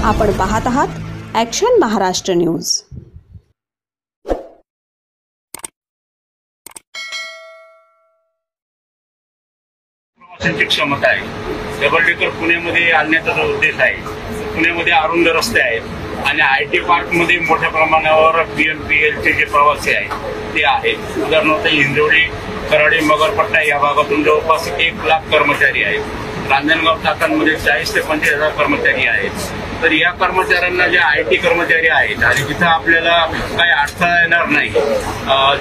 आपण पाहत आहात ॲक्शन महाराष्ट्र न्यूज। प्रवाशांची क्षमता आहे। डबल डेकर पुण्यामध्ये आणण्याचा जो उद्देश आहे, पुण्यामध्ये अरुंद रस्ते आहेत आणि आयटी पार्क मध्ये मोठ्या प्रमाणावर पीएमपीएलचे जे प्रवासी आहेत ते आहेत। उदाहरणार्थ हिंजवडी, कराडी, मगरपट्टा या भागातून जवळपास 1 लाख कर्मचारी आहेत। रांजणगाव चाकणमध्ये 40 ते 50,000 कर्मचारी आहेत। तर या कर्मचाऱ्यांना जे आयटी कर्मचारी आहेत आणि जिथं आपल्याला काही अडथळा येणार नाही,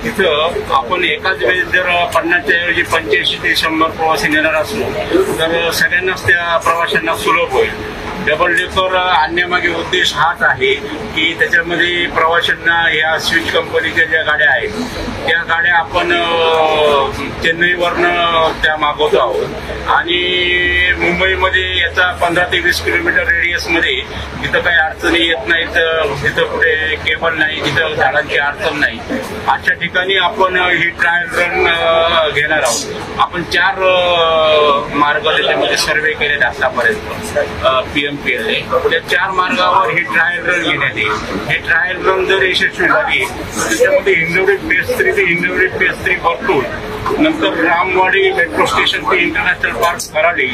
तिथं आपण एकाच वेळेस जर 50च्या ऐवजी 85 ते 100 प्रवासी नेणार असलो तर सगळ्यांनाच त्या प्रवाशांना सुलभ होईल। डबल डेकर आणण्यामागे उद्देश हाच आहे की त्याच्यामध्ये प्रवाशांना या स्विच कंपनीच्या ज्या गाड्या आहेत त्या गाड्या आपण चेन्नईवरनं त्या मागवतो आहोत आणि मुंबईमध्ये याचा 15 ते 20 किलोमीटर रेडियसमध्ये जिथं काही अडचणी येत नाहीत, जिथं कुठे केबल नाही, जिथं झाडांची अडचण नाही, अशा ठिकाणी आपण ही ट्रायल रन घेणार आहोत। आपण 4 मार्ग त्याच्यामध्ये सर्वे केलेत आतापर्यंत पीएमपीएलने। त्या 4 मार्गावर ही ट्रायल रन घेण्यात येईल। हे ट्रायल रन जर यशस्वी झाली तर त्याच्यामध्ये हिंजवडी फेज 3 ते हिंजवडी फेज 3 वर्तुळ, नंतर रामवाडी मेट्रो स्टेशन ते इंटरनॅशनल पार्क कराडी,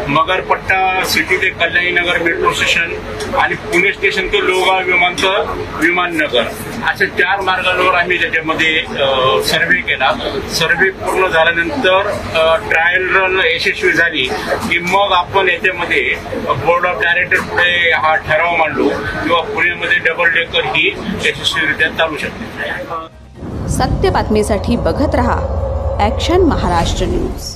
मगरपट्टा सिटी ते कल्याणीनगर मेट्रो स्टेशन आणि पुणे स्टेशन ते लोहगाव विमाननगर, अशा 4 मार्गांवर आम्ही त्याच्यामध्ये सर्वे केला। सर्वे पूर्ण झाल्यानंतर ट्रायल रन यशस्वी झाली की मग आपण याच्यामध्ये बोर्ड ऑफ डायरेक्टर पुढे हा ठराव मांडू किंवा पुण्यामध्ये डबल डेकर ही यशस्वीरित्या चालू शकते। सत्य बातमीसाठी बघत रहा ॲक्शन महाराष्ट्र न्यूज।